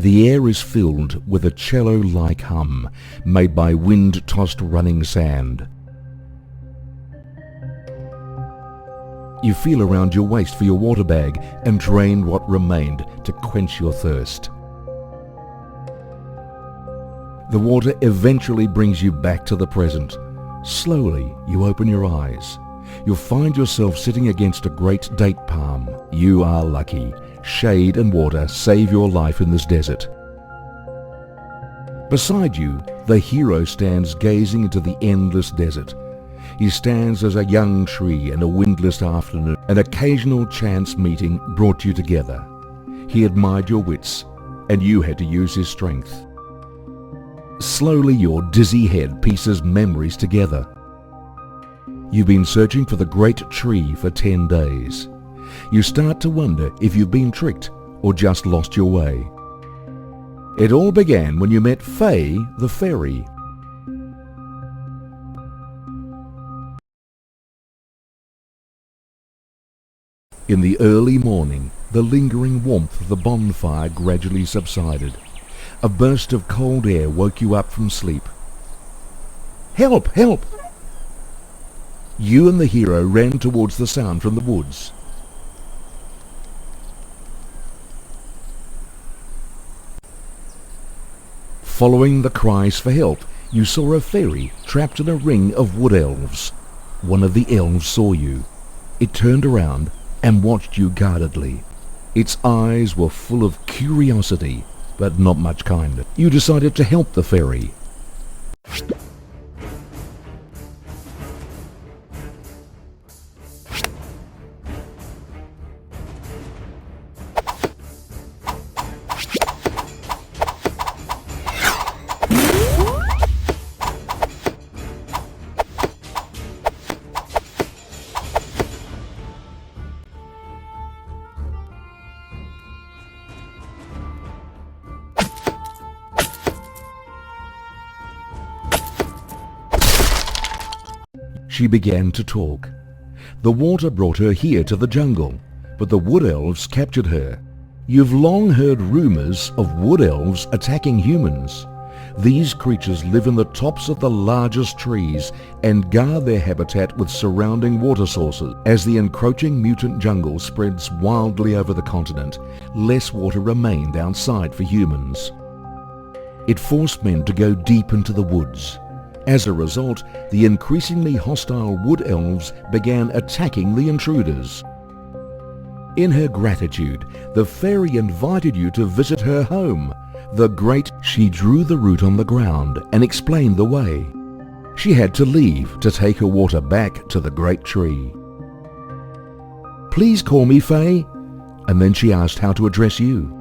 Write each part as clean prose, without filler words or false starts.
The air is filled with a cello-like hum made by wind-tossed running sand. You feel around your waist for your water bag and drain what remained to quench your thirst. The water eventually brings you back to the present. Slowly, you open your eyes. You'll find yourself sitting against a great date palm. You are lucky. Shade and water save your life in this desert. Beside you, the hero stands gazing into the endless desert. He stands as a young tree in a windless afternoon. An occasional chance meeting brought you together. He admired your wits, and you had to use his strength. Slowly, your dizzy head pieces memories together. You've been searching for the great tree for 10 days. You start to wonder if you've been tricked or just lost your way. It all began when you met Faye the fairy. In the early morning, the lingering warmth of the bonfire gradually subsided. A burst of cold air woke you up from sleep. "Help! Help!" You and the hero ran towards the sound from the woods. Following the cries for help, you saw a fairy trapped in a ring of wood elves. One of the elves saw you. It turned around and watched you guardedly. Its eyes were full of curiosity, but not much kindness. You decided to help the fairy. She began to talk. The water brought her here to the jungle, but the wood elves captured her. You've long heard rumors of wood elves attacking humans. These creatures live in the tops of the largest trees and guard their habitat with surrounding water sources. As the encroaching mutant jungle spreads wildly over the continent, less water remained outside for humans. It forced men to go deep into the woods. As a result, the increasingly hostile wood elves began attacking the intruders. In her gratitude, the fairy invited you to visit her home. She drew the route on the ground and explained the way. She had to leave to take her water back to the great tree. "Please call me Faye," and then she asked how to address you.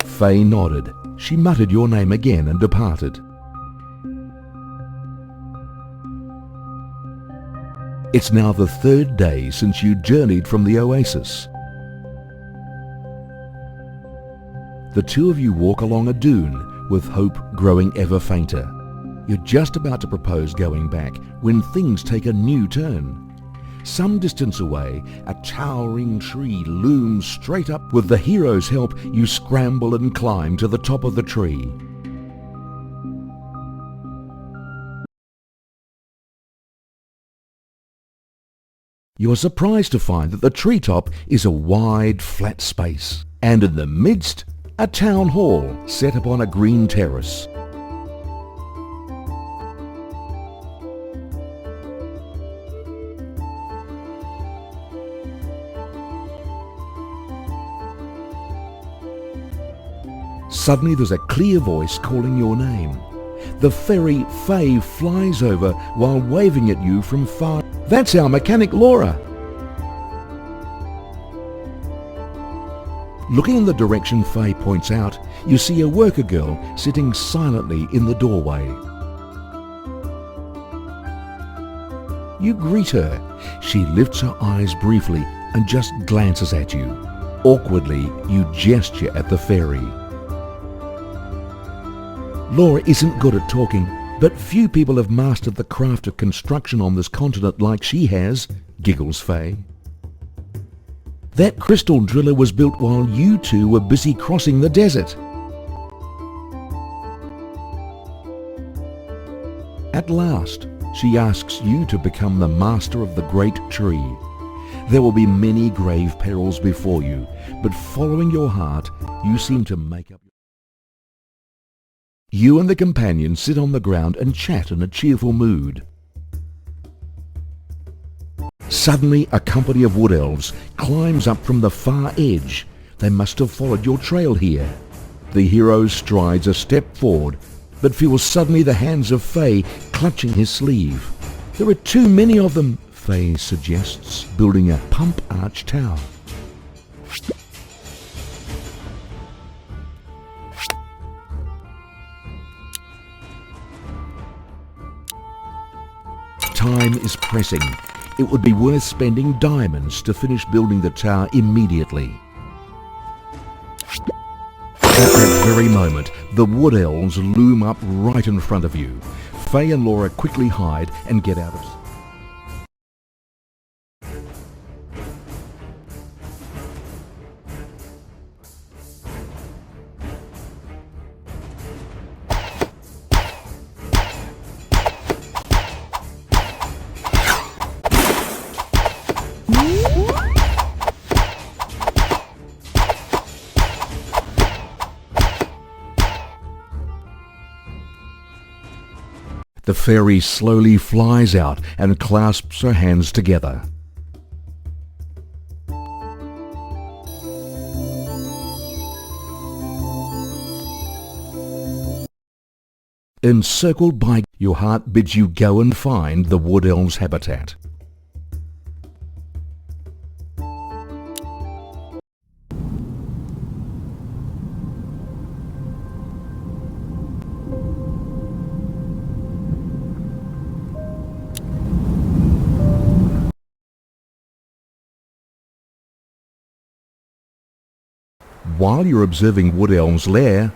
Faye nodded. She muttered your name again and departed. It's now the 3rd day since you journeyed from the oasis. The two of you walk along a dune, with hope growing ever fainter. You're just about to propose going back when things take a new turn. Some distance away, a towering tree looms straight up. With the hero's help, you scramble and climb to the top of the tree. You are surprised to find that the treetop is a wide, flat space, and in the midst, a town hall set upon a green terrace. Suddenly there's a clear voice calling your name. The fairy Faye flies over while waving at you from far. "That's our mechanic Laura." Looking in the direction Faye points out, you see a worker girl sitting silently in the doorway. You greet her. She lifts her eyes briefly and just glances at you. Awkwardly, you gesture at the fairy. Laura isn't good at talking, but few people have mastered the craft of construction on this continent like she has. giggles Faye. That crystal driller was built while you two were busy crossing the desert. At last, she asks you to become the master of the great tree. There will be many grave perils before you, but following your heart, you seem to make up. You and the companion sit on the ground and chat in a cheerful mood. Suddenly, a company of wood elves climbs up from the far edge. They must have followed your trail here. The hero strides a step forward, but feels suddenly the hands of Faye clutching his sleeve. There are too many of them, Faye suggests, building a pump arch tower. Time is pressing. It would be worth spending diamonds to finish building the tower immediately. At that very moment, the wood elves loom up right in front of you. Faye and Laura quickly hide and get out of sight. The fairy slowly flies out and clasps her hands together. Encircled by your heart bids you go and find the wood elves' habitat. While you're observing Wood Elm's lair,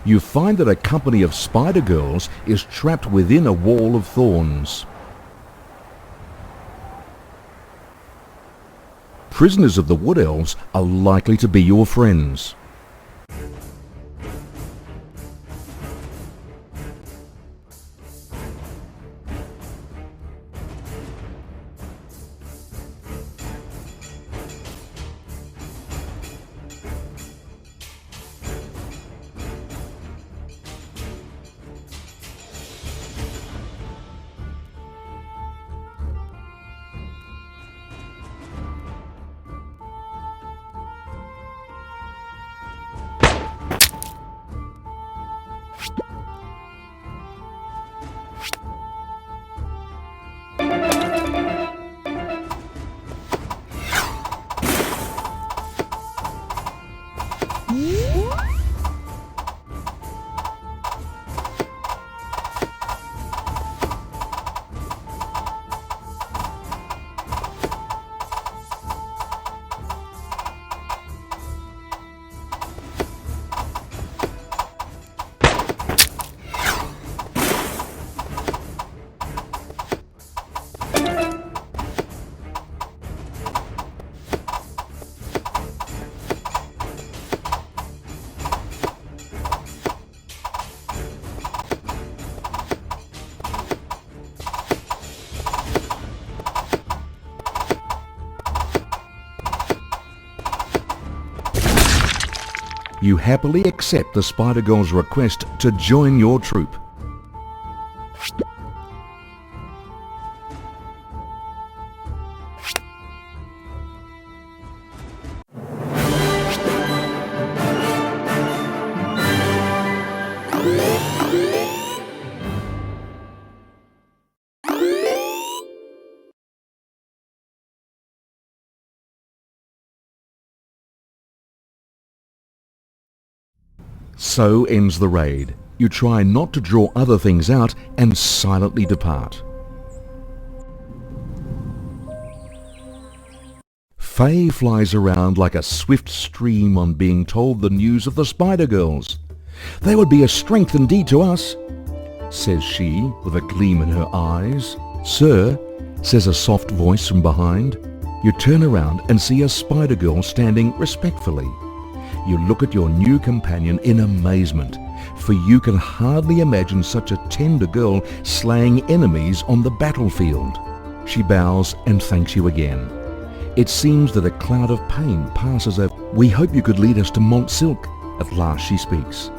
you find that a company of spider girls is trapped within a wall of thorns. Prisoners of the Wood Elves are likely to be your friends. You happily accept the Spider Girl's request to join your troop. So ends the raid. You try not to draw other things out and silently depart. Faye flies around like a swift stream on being told the news of the Spider Girls. They would be a strength indeed to us. says she with a gleam in her eyes. Sir, says a soft voice from behind. You turn around and see a spider girl standing respectfully. You look at your new companion in amazement, for you can hardly imagine such a tender girl slaying enemies on the battlefield. She bows and thanks you again. It seems that a cloud of pain passes over. We hope you could lead us to Montsilk. At last she speaks.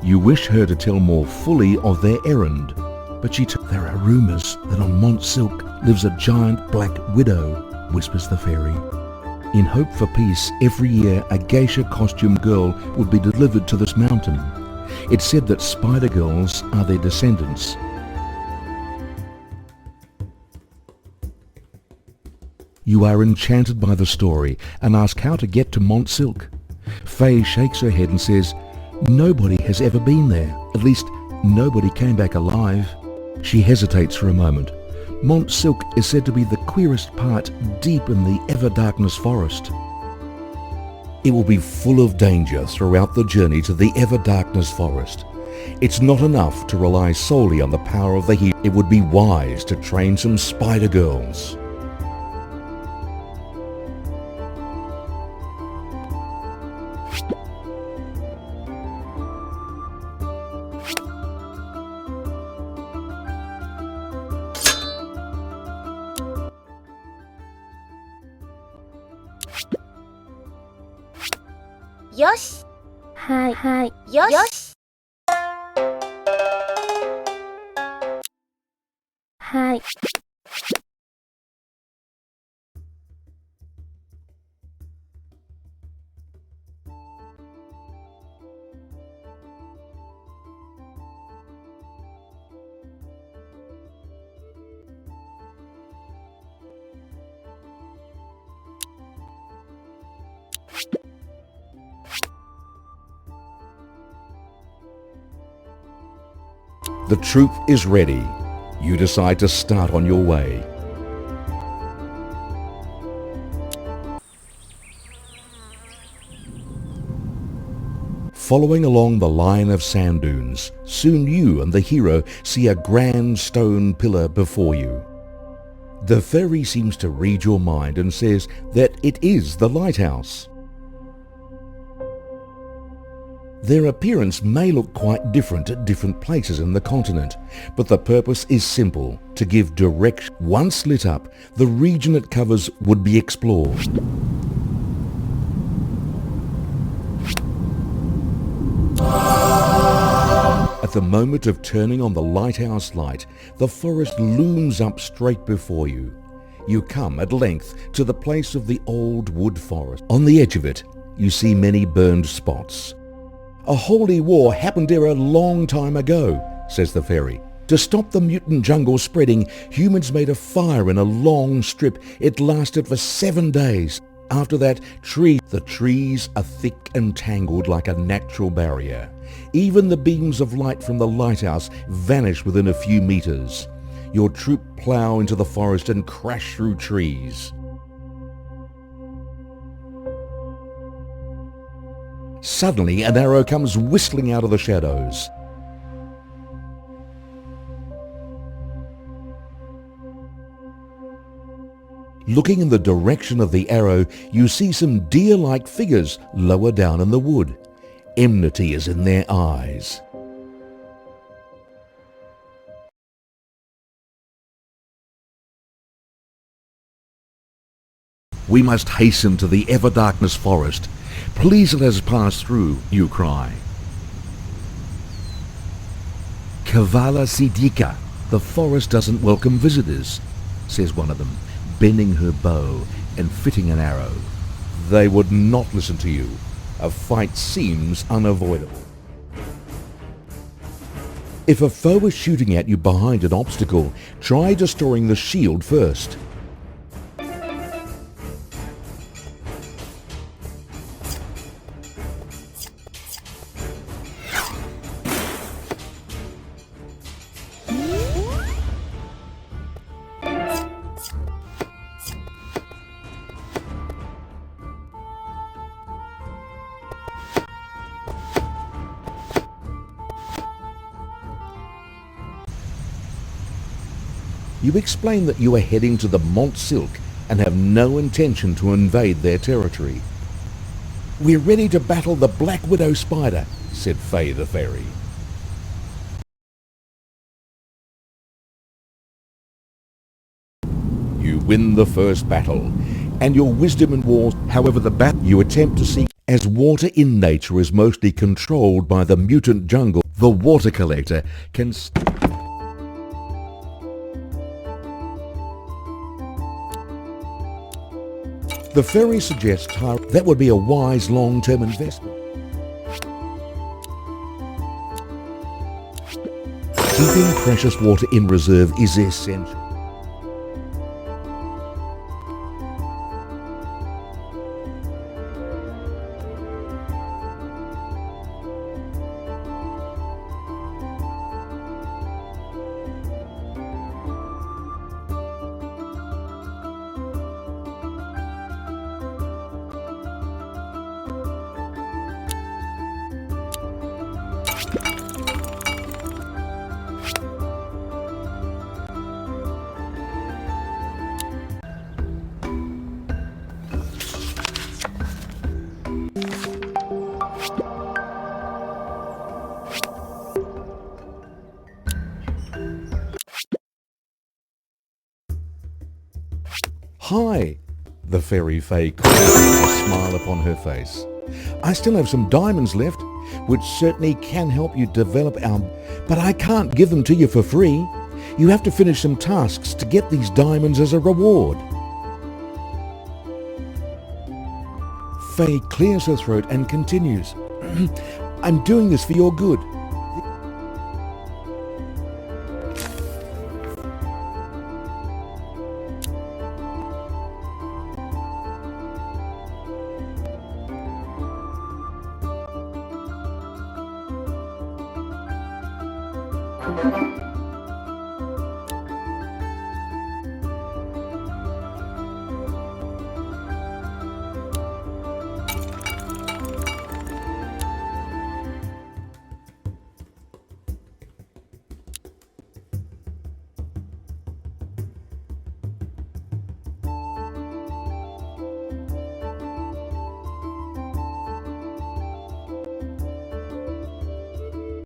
You wish her to tell more fully of their errand, but there are rumours that on Montsilk lives a giant black widow, whispers the fairy. In hope for peace, every year a geisha costumed girl would be delivered to this mountain. It's said that spider girls are their descendants. You are enchanted by the story and ask how to get to Montsilk. Faye shakes her head and says, nobody has ever been there. At least, nobody came back alive. She hesitates for a moment. Montsilk is said to be the queerest part deep in the ever-darkness forest. It will be full of danger throughout the journey to the ever-darkness forest. It's not enough to rely solely on the power of the hero. It would be wise to train some spider girls. Yosh. はいはい Yosh. はい The troop is ready. You decide to start on your way. Following along the line of sand dunes, soon you and the hero see a grand stone pillar before you. The fairy seems to read your mind and says that it is the lighthouse. Their appearance may look quite different at different places in the continent, but the purpose is simple, to give direction. Once lit up, the region it covers would be explored. At the moment of turning on the lighthouse light, the forest looms up straight before you. You come at length to the place of the old wood forest. On the edge of it, you see many burned spots. A holy war happened here a long time ago, says the fairy. To stop the mutant jungle spreading, humans made a fire in a long strip. It lasted for 7 days. After that, the trees are thick and tangled like a natural barrier. Even the beams of light from the lighthouse vanish within a few meters. Your troop plough into the forest and crash through trees. Suddenly, an arrow comes whistling out of the shadows. Looking in the direction of the arrow, you see some deer-like figures lower down in the wood. Enmity is in their eyes. We must hasten to the ever-darkness forest. Please let us pass through, you cry. Kavala Sidika, the forest doesn't welcome visitors, says one of them, bending her bow and fitting an arrow. They would not listen to you. A fight seems unavoidable. If a foe is shooting at you behind an obstacle, try destroying the shield first. You explain that you are heading to the Mont Silk and have no intention to invade their territory. "We're ready to battle the Black Widow Spider," said Faye the Fairy. You win the first battle, and your wisdom in war. However, the battle you attempt to seek, as water in nature is mostly controlled by the mutant jungle, the water collector can... The fairy suggests that would be a wise long-term investment. Keeping precious water in reserve is essential. "Hi," the fairy Faye called with a smile upon her face. "I still have some diamonds left, which certainly can help you develop our... But I can't give them to you for free. You have to finish some tasks to get these diamonds as a reward." Faye clears her throat and continues. "I'm doing this for your good.